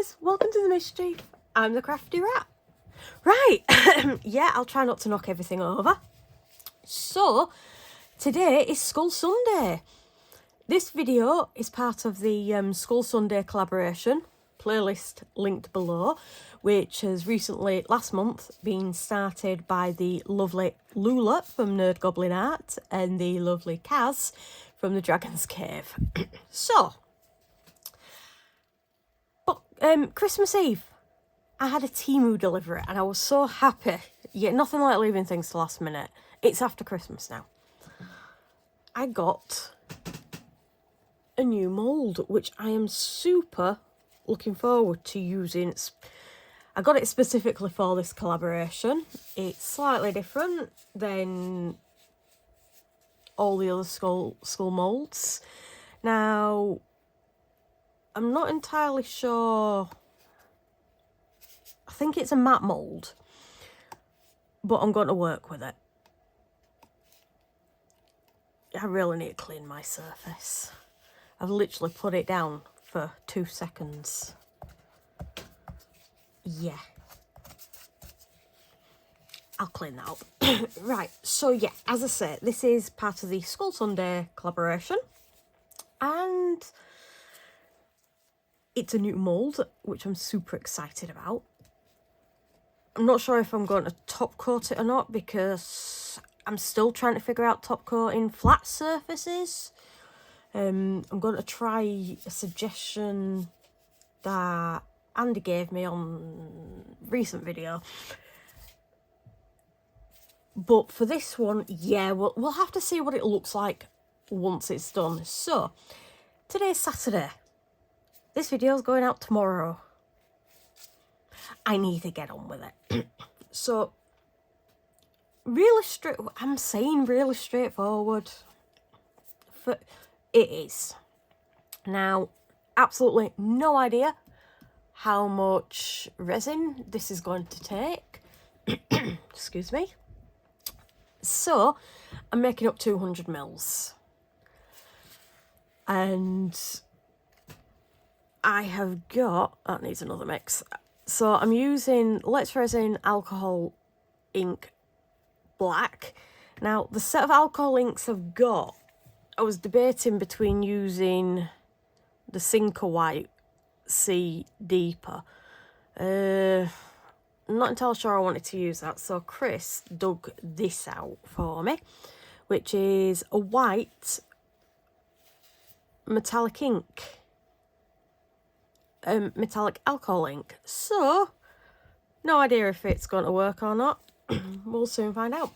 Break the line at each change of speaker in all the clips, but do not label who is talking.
guys, welcome to the mischief. I'm the Crafty Rat. Right, yeah, I'll try not to knock everything over. So, today is Skull Sunday. This video is part of the Skull Sunday collaboration, playlist linked below, which has recently, last month, been started by the lovely Lula from Nerd Goblin Art and the lovely Kaz from the Dragon's Cave. So, Christmas Eve, I had a Temu delivery and I was so happy. Yet nothing like leaving things to last minute. It's after Christmas now. I got a new mould, which I am super looking forward to using. I got it specifically for this collaboration. It's slightly different than all the other skull moulds. Now, I'm not entirely sure. I think it's a matte mould, but I'm going to work with it. I really need to clean my surface. I've literally put it down for 2 seconds. Yeah. I'll clean that up. Right, so yeah, as I say, this is part of the Skull Sunday collaboration. And it's a new mould, which I'm super excited about. I'm not sure if I'm going to top coat it or not, because I'm still trying to figure out top coating flat surfaces. I'm going to try a suggestion that Andy gave me on a recent video. But for this one, yeah, we'll have to see what it looks like once it's done. So, today's Saturday. This video's going out tomorrow. I need to get on with it. So, really really straightforward. It is. Now, absolutely no idea how much resin this is going to take. Excuse me. So, I'm making up 200 mils. And I have got, that needs another mix. So I'm using Let's Resin Alcohol Ink Black. Now, the set of alcohol inks I've got, I was debating between using the Sinker White Sea Deeper. I'm not entirely sure I wanted to use that, so Chris dug this out for me, which is a white metallic ink. Metallic alcohol ink. So, no idea if it's going to work or not. We'll soon find out.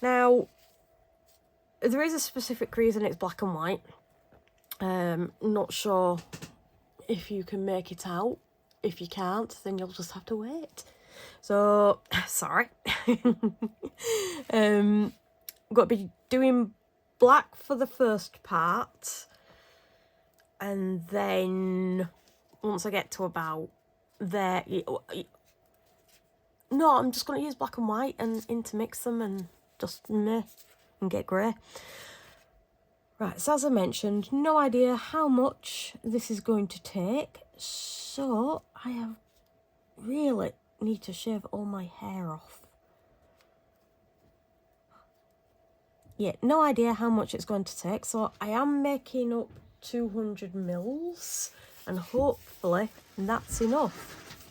Now, there is a specific reason it's black and white. Not sure if you can make it out. If you can't, then you'll just have to wait. So, sorry. Got to be doing black for the first part. And then once I get to about there, no, I'm just going to use black and white and intermix them and just and get grey. Right, so as I mentioned, no idea how much this is going to take, so I really need to shave all my hair off. Yeah, no idea how much it's going to take, so I am making up 200 mils, and hopefully that's enough.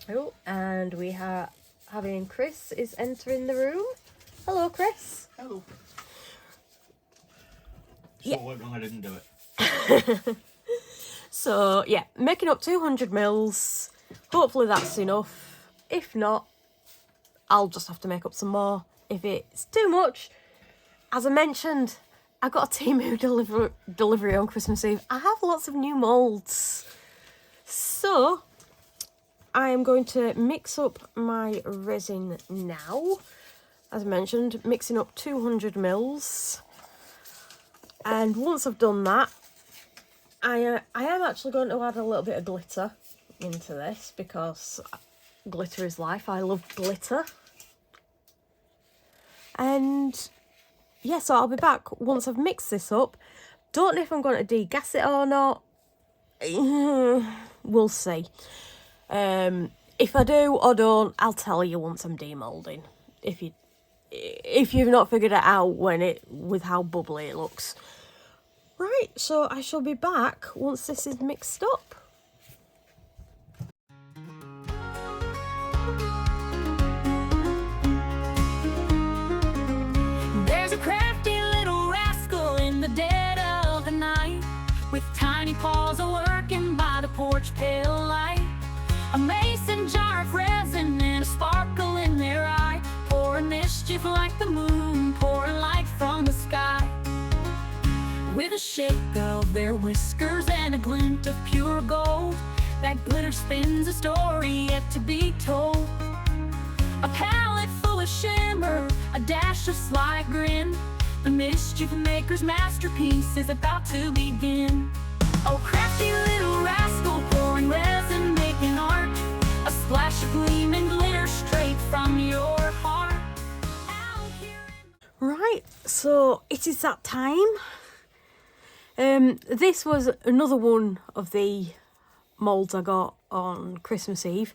Oh, and we are having Chris is entering the room. Hello, Chris.
Hello.
Yeah.
So what wrong I didn't do it.
So yeah, making up 200 mils. Hopefully that's enough. If not, I'll just have to make up some more. If it's too much, as I mentioned, I got a Temu delivery on Christmas Eve. I have lots of new moulds. So, I am going to mix up my resin now. As I mentioned, mixing up 200 mils. And once I've done that, I am actually going to add a little bit of glitter into this because glitter is life. I love glitter. And yeah, so I'll be back once I've mixed this up. Don't know if I'm going to degas it or not. we'll see. If I do or don't, I'll tell you once I'm demoulding. If you've not figured it out with how bubbly it looks. Right, so I shall be back once this is mixed up.
There's a crafty little rascal in the dead of the night, with tiny paws a-working by the porch pale light. A mason jar of resin and a sparkle in their eye, pouring mischief like the moon, pouring light from the sky. With a shake of their whiskers and a glint of pure gold, that glitter spins a story yet to be told. A palette full of shimmer, a dash of sly grin, the mischief maker's masterpiece is about to begin. Oh, crafty little rascal, pouring resin, making art, a splash of gleam and glitter straight from your heart. Out here
Right, so it is that time. This was another one of the moulds I got on Christmas Eve,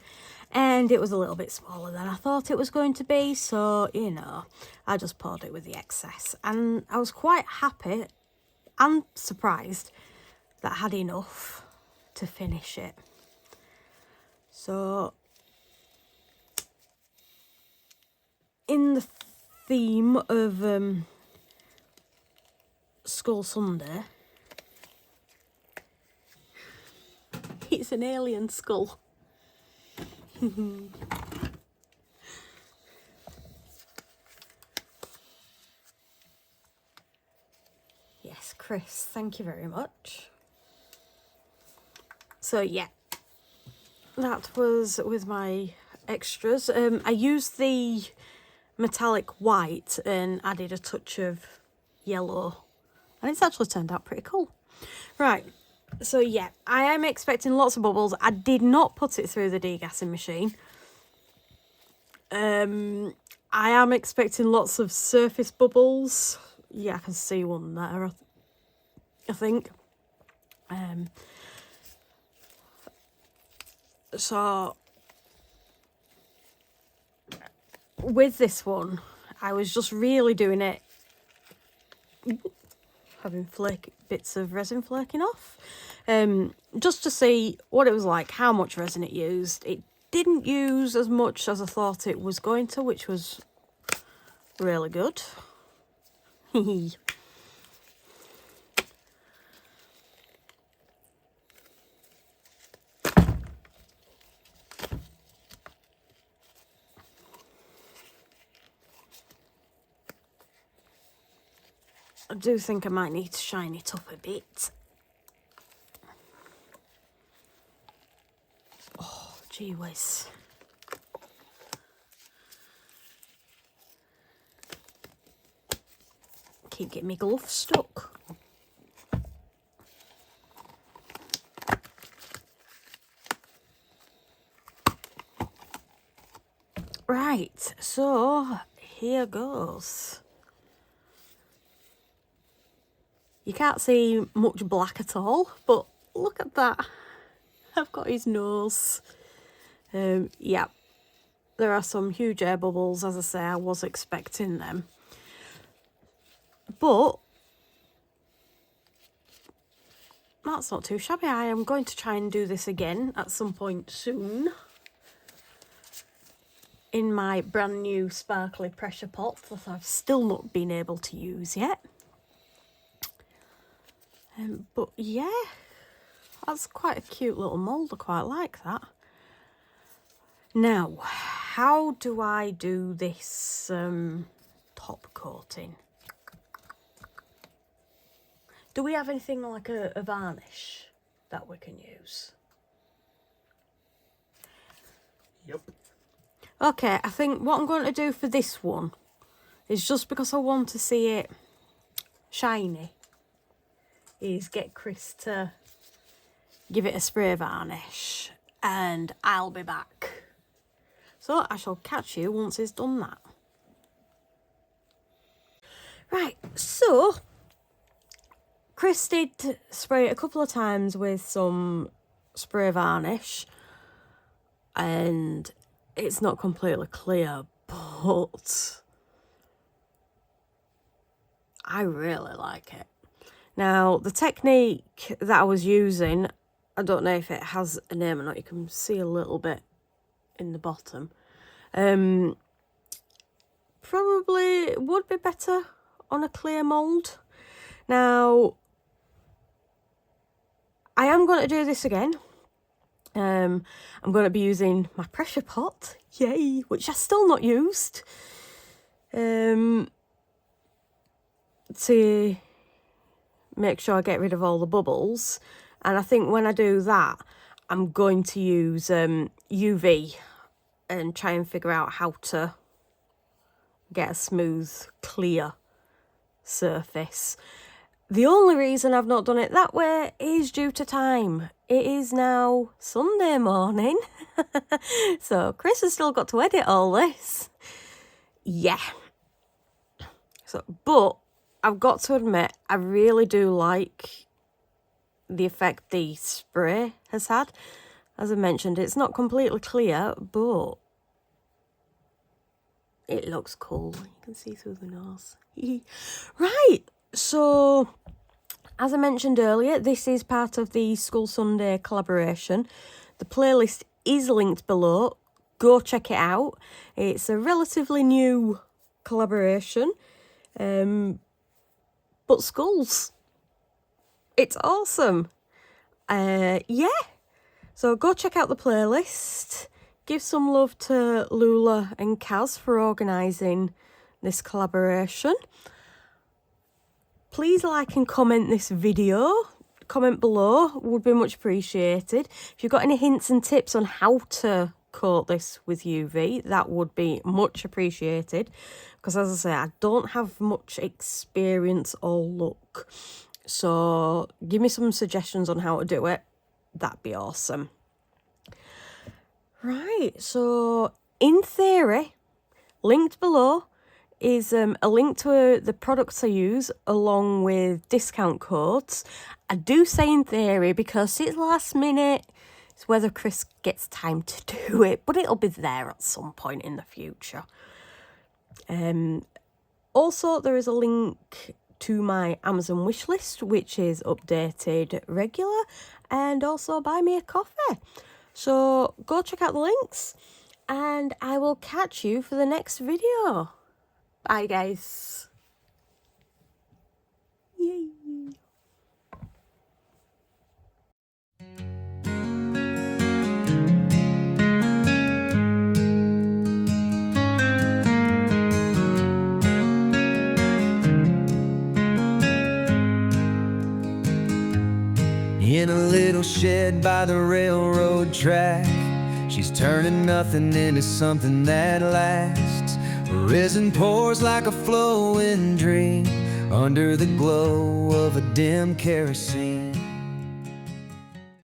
and it was a little bit smaller than I thought it was going to be, so, you know, I just poured it with the excess, and I was quite happy and surprised that I had enough to finish it. So, in the theme of Skull Sunday, it's an alien skull. Yes, Chris, thank you very much. So yeah, that was with my extras. I used the metallic white and added a touch of yellow, and it's actually turned out pretty cool. Right, so yeah, I am expecting lots of bubbles. I did not put it through the degassing machine. I am expecting lots of surface bubbles. Yeah, I can see one there, I think. So with this one, I was just really doing it, having bits of resin flaking off, just to see what it was like, how much resin it used. It didn't use as much as I thought it was going to, which was really good. I do think I might need to shine it up a bit. Oh, gee whiz. Keep getting my gloves stuck. Right, so here goes. You can't see much black at all, but look at that. I've got his nose. Yeah, there are some huge air bubbles. As I say, I was expecting them. But that's not too shabby. I am going to try and do this again at some point soon in my brand new sparkly pressure pot that I've still not been able to use yet. But yeah, that's quite a cute little mould. I quite like that. Now, how do I do this top coating? Do we have anything like a varnish that we can use?
Yep.
Okay, I think what I'm going to do for this one is, just because I want to see it shiny, is get Chris to give it a spray varnish, and I'll be back. So I shall catch you once he's done that. Right, so Chris did spray it a couple of times with some spray varnish, and it's not completely clear, but I really like it. Now, the technique that I was using, I don't know if it has a name or not. You can see a little bit in the bottom. Probably would be better on a clear mould. Now, I am going to do this again. I'm going to be using my pressure pot, yay, which I've still not used, to make sure I get rid of all the bubbles. And I think when I do that, I'm going to use UV and try and figure out how to get a smooth, clear surface. The only reason I've not done it that way is due to time. It is now Sunday morning, so Chris has still got to edit all this. Yeah. So, but I've got to admit, I really do like the effect the spray has had. As I mentioned, it's not completely clear, but it looks cool. You can see through the nose. Right, so as I mentioned earlier, this is part of the School Sunday collaboration. The playlist is linked below. Go check it out. It's a relatively new collaboration, but schools. It's awesome. Yeah. So go check out the playlist. Give some love to Lula and Kaz for organising this collaboration. Please like and comment this video. Comment below, would be much appreciated. If you've got any hints and tips on how to coat this with UV, that would be much appreciated. Because as I say, I don't have much experience or luck. So give me some suggestions on how to do it. That'd be awesome. Right, so in theory, linked below is a link to the products I use along with discount codes. I do say in theory because it's last minute. It's whether Chris gets time to do it, but it'll be there at some point in the future. Also, there is a link to my Amazon wishlist, which is updated regular, and also buy me a coffee. So go check out the links, and I will catch you for the next video. Bye, guys. Yay.
In a little shed by the railroad track, she's turning nothing into something that lasts. Resin pours like a flowing dream under the glow of a dim kerosene.